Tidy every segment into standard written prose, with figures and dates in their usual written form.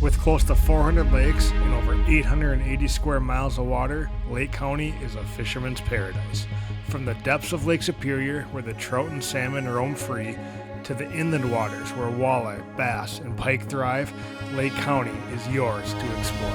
With close to 400 lakes and over 880 square miles of water, Lake County is a fisherman's paradise. From the depths of Lake Superior, where the trout and salmon roam free, to the inland waters where walleye, bass, and pike thrive, Lake County is yours to explore.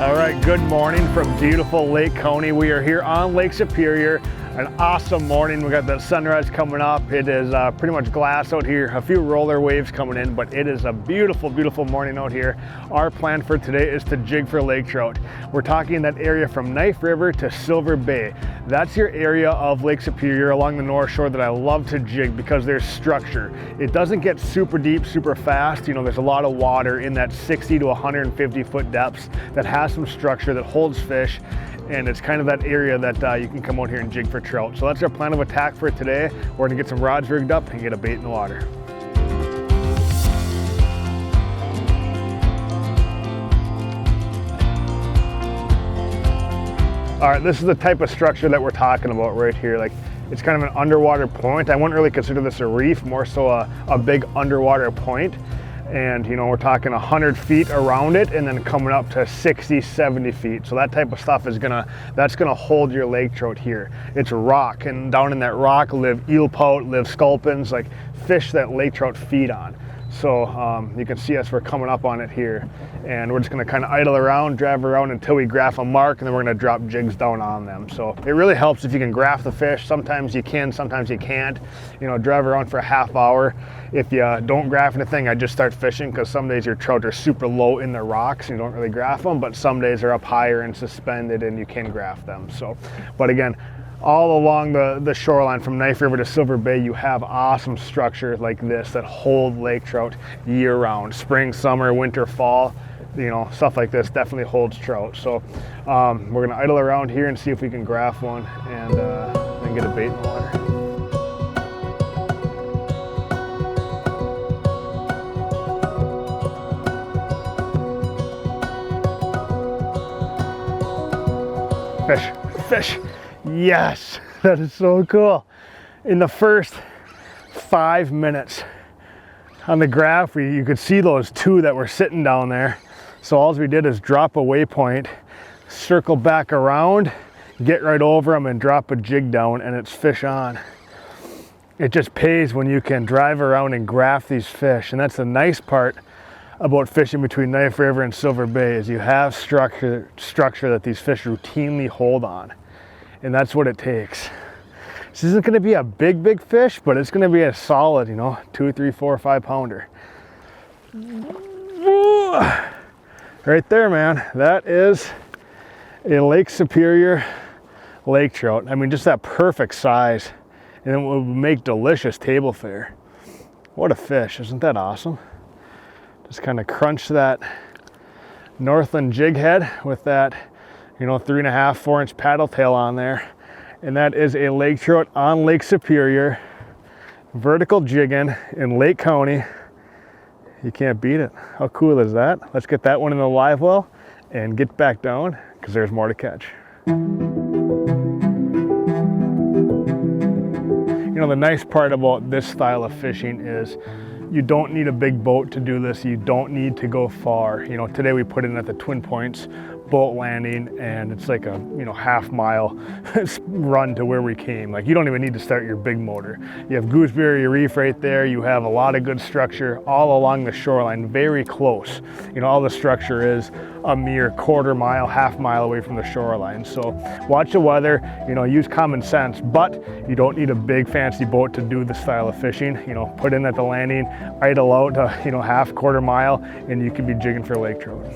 All right, good morning from beautiful Lake County. We are here on Lake Superior. An awesome morning. We got the sunrise coming up. It is pretty much glass out here. A few roller waves coming in, but it is a beautiful, beautiful morning out here. Our plan for today is to jig for lake trout. We're talking that area from Knife River to Silver Bay. That's your area of Lake Superior along the north shore that I love to jig because there's structure. It doesn't get super deep, super fast. You know, there's a lot of water in that 60 to 150 foot depths that has some structure that holds fish. And it's kind of that area that you can come out here and jig for trout. So that's our plan of attack for today. We're gonna get some rods rigged up and get a bait in the water. All right, this is the type of structure that we're talking about right here. Like, it's kind of an underwater point. I wouldn't really consider this a reef, more so a big underwater point. And you know, we're talking 100 feet around it and then coming up to 60, 70 feet. So that type of stuff is that's gonna hold your lake trout here. It's rock, and down in that rock live eel pout, live sculpins, like fish that lake trout feed on. So you can see us, we're coming up on it here, and we're just gonna kind of idle around, drive around until we graph a mark, and then we're gonna drop jigs down on them. So it really helps if you can graph the fish. Sometimes you can, sometimes you can't. You know, drive around for a half hour. If you don't graph anything, I just start fishing, because some days your trout are super low in the rocks and you don't really graph them, but some days they're up higher and suspended and you can graph them. So, but again, all along the shoreline from Knife River to Silver Bay, you have awesome structure like this that hold lake trout year round. Spring, summer, winter, fall, you know, stuff like this definitely holds trout. So we're gonna idle around here and see if we can graph one and then get a bait in the water. Fish, fish. Yes, that is so cool. In the first 5 minutes on the graph, you could see those two that were sitting down there. So all we did is drop a waypoint, circle back around, get right over them and drop a jig down, and it's fish on. It just pays when you can drive around and graph these fish. And that's the nice part about fishing between Knife River and Silver Bay, is you have structure that these fish routinely hold on. And that's what it takes. This isn't gonna be a big fish, but it's gonna be a solid, you know, 2, 3, 4, 5 pounder. Right there, man. That is a Lake Superior lake trout. I mean, just that perfect size. And it would make delicious table fare. What a fish, isn't that awesome? Just kind of crunch that Northland jig head with that, you know, 3.5, 4-inch paddle tail on there. And that is a lake trout on Lake Superior, vertical jigging in Lake County. You can't beat it. How cool is that? Let's get that one in the live well and get back down, because there's more to catch. You know, the nice part about this style of fishing is you don't need a big boat to do this. You don't need to go far. You know, today we put in at the Twin Points boat landing, and it's like a, you know, half-mile run to where we came. Like, you don't even need to start your big motor. You have Gooseberry Reef right there. You have a lot of good structure all along the shoreline, very close. You know, all the structure is a mere quarter mile, half mile away from the shoreline. So watch the weather, you know, use common sense, but you don't need a big fancy boat to do this style of fishing. You know, put in at the landing, idle out a, you know, half, quarter mile, and you can be jigging for lake trout.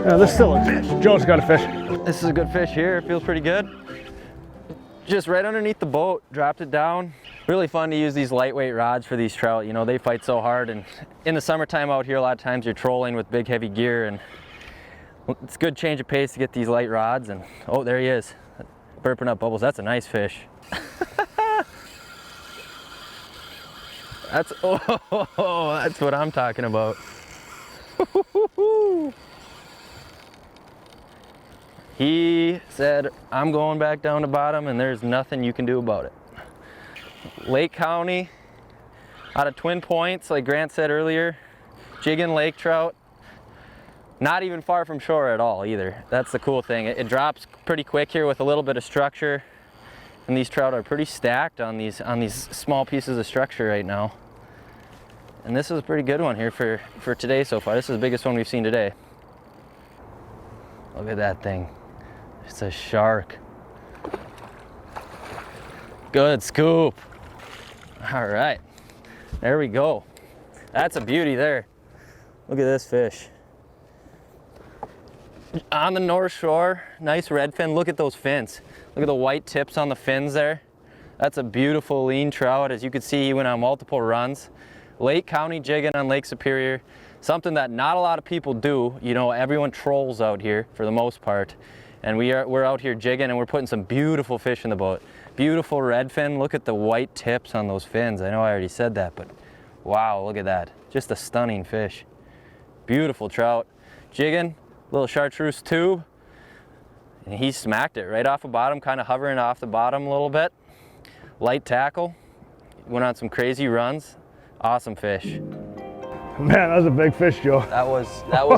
This still looks fish. Joe's got a fish. This is a good fish here. It feels pretty good. Just right underneath the boat, dropped it down. Really fun to use these lightweight rods for these trout. You know, they fight so hard, and in the summertime out here, a lot of times you're trolling with big heavy gear, and it's a good change of pace to get these light rods. And oh, there he is, burping up bubbles. That's a nice fish. That's, oh, that's what I'm talking about. He said, I'm going back down to bottom and there's nothing you can do about it. Lake County, out of Twin Points, like Grant said earlier, jigging lake trout. Not even far from shore at all either. That's the cool thing. It drops pretty quick here with a little bit of structure. And these trout are pretty stacked on these small pieces of structure right now. And this is a pretty good one here for today so far. This is the biggest one we've seen today. Look at that thing. It's a shark. Good scoop. All right, there we go. That's a beauty there. Look at this fish. On the North Shore, nice redfin. Look at those fins. Look at the white tips on the fins there. That's a beautiful lean trout. As you can see, he went on multiple runs. Lake County jigging on Lake Superior. Something that not a lot of people do. You know, everyone trolls out here for the most part. And we're out here jigging and we're putting some beautiful fish in the boat. Beautiful redfin. Look at the white tips on those fins. I know I already said that, but wow, look at that. Just a stunning fish. Beautiful trout. Jigging, little chartreuse tube. And he smacked it right off the bottom, kind of hovering off the bottom a little bit. Light tackle. Went on some crazy runs. Awesome fish. Man, that was a big fish, Joe. That was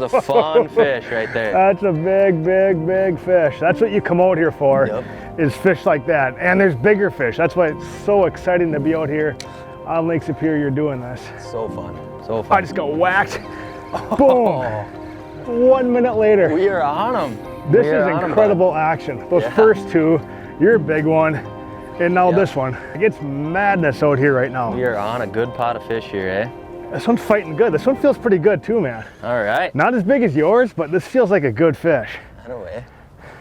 a fun fish right there. That's a big fish. That's what you come out here for, is fish like that. And there's bigger fish. That's why it's so exciting to be out here on Lake Superior doing this. So fun, so fun. I just got whacked. Boom. 1 minute later. We are on them. This is incredible action. Those first two, your big one, and now this one. It's madness out here right now. We are on a good pot of fish here, eh? This one's fighting good. This one feels pretty good too, man. All right. Not as big as yours, but this feels like a good fish. Anyway.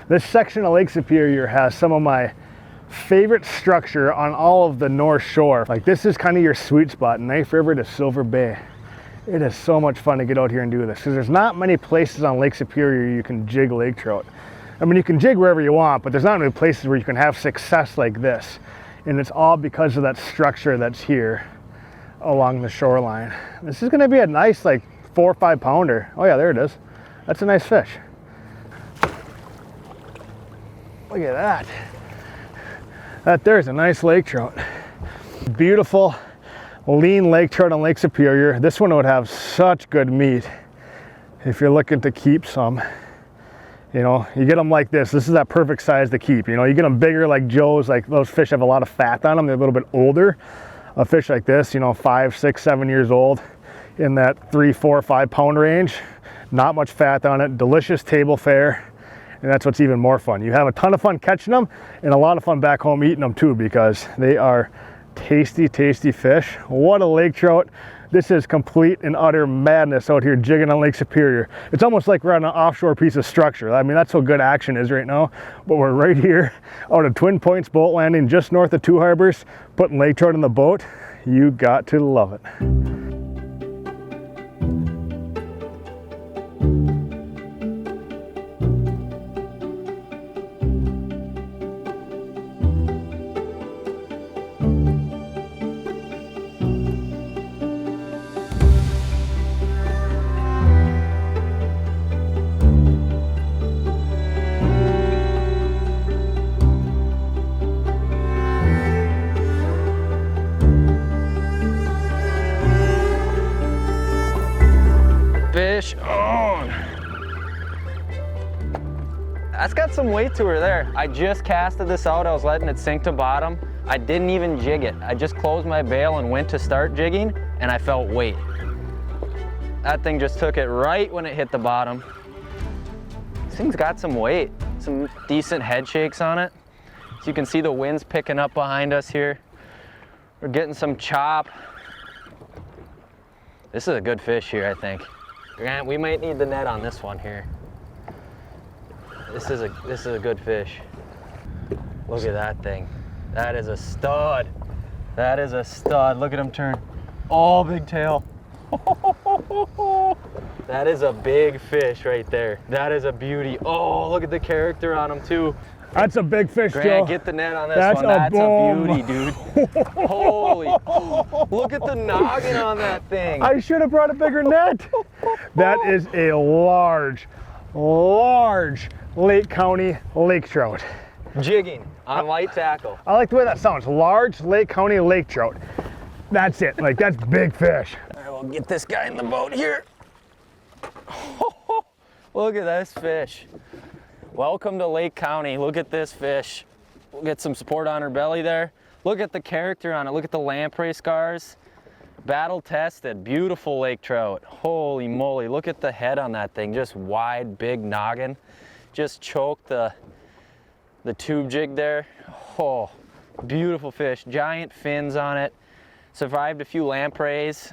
This section of Lake Superior has some of my favorite structure on all of the North Shore. Like, this is kind of your sweet spot, Knife River to Silver Bay. It is so much fun to get out here and do this because there's not many places on Lake Superior you can jig lake trout. I mean, you can jig wherever you want, but there's not many places where you can have success like this. And it's all because of that structure that's here along the shoreline. This is going to be a nice, like, 4 or 5 pounder. Oh yeah, there it is. That's a nice fish. Look at that. That there's a nice lake trout. Beautiful lean lake trout on Lake Superior. This one would have such good meat if you're looking to keep some. You know, you get them like this. This is that perfect size to keep. You know, you get them bigger like Joe's, like those fish have a lot of fat on them. They're a little bit older. A fish like this, you know, 5, 6, 7 years old, in that 3, 4, 5 pound range. Not much fat on it. Delicious table fare. And that's what's even more fun. You have a ton of fun catching them and a lot of fun back home eating them too, because they are tasty, tasty fish. What a lake trout. This is complete and utter madness out here jigging on Lake Superior. It's almost like we're on an offshore piece of structure. I mean, that's how good action is right now. But we're right here out of Twin Points boat landing just north of Two Harbors, putting lake trout in the boat. You got to love it. Fish on. That's got some weight to her there. I just casted this out. I was letting it sink to bottom. I didn't even jig it. I just closed my bail and went to start jigging, and I felt weight. That thing just took it right when it hit the bottom. This thing's got some weight, some decent head shakes on it. So you can see the wind's picking up behind us here. We're getting some chop. This is a good fish here, I think. Grant, we might need the net on this one here. This is a good fish. Look at that thing. That is a stud. That is a stud. Look at him turn. Oh, big tail. That is a big fish right there. That is a beauty. Oh, look at the character on him too. That's a big fish, Joe. Grant, get the net on this That's one. That's a boom. beauty, dude. Holy, look at the noggin on that thing. I should have brought a bigger net. That is a large Lake County lake trout. Jigging on light tackle. I like the way that sounds. Large Lake County lake trout. That's it. Like, that's big fish. All right, we'll get this guy in the boat here. Look at this fish. Welcome to Lake County. Look at this fish. We'll get some support on her belly there. Look at the character on it. Look at the lamprey scars. Battle tested, beautiful lake trout. Holy moly, look at the head on that thing. Just wide, big noggin. Just choked the tube jig there. Oh, beautiful fish. Giant fins on it. Survived a few lampreys.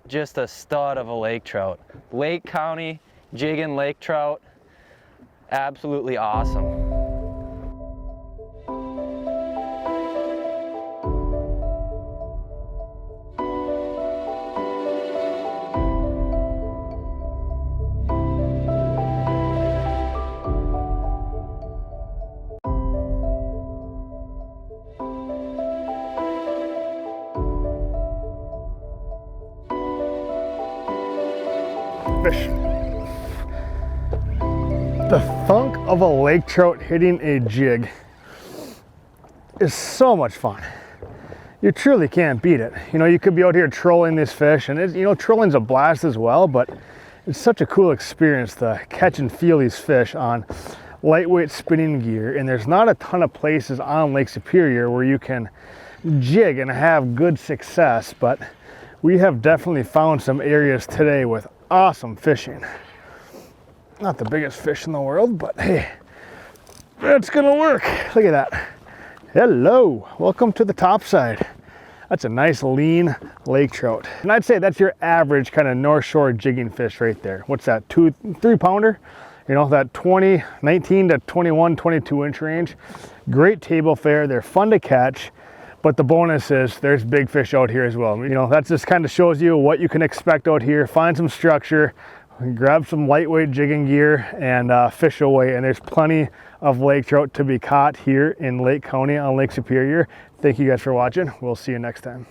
Just a stud of a lake trout. Lake County jigging lake trout. Absolutely awesome. Fish. The thunk of a lake trout hitting a jig is so much fun. You truly can't beat it. You know, you could be out here trolling these fish, and you know, trolling's a blast as well, but it's such a cool experience to catch and feel these fish on lightweight spinning gear. And there's not a ton of places on Lake Superior where you can jig and have good success, but we have definitely found some areas today with awesome fishing. Not the biggest fish in the world, but hey, it's gonna work. Look at that. Hello, welcome to the top side. That's a nice lean lake trout. And I'd say that's your average kind of North Shore jigging fish right there. What's that, 2-3 pounder? You know, that 19 to 21, 22 inch range. Great table fare, they're fun to catch. But the bonus is there's big fish out here as well. You know, that just kind of shows you what you can expect out here. Find some structure, grab some lightweight jigging gear, and fish away. And there's plenty of lake trout to be caught here in Lake County on Lake Superior. Thank you guys for watching. We'll see you next time.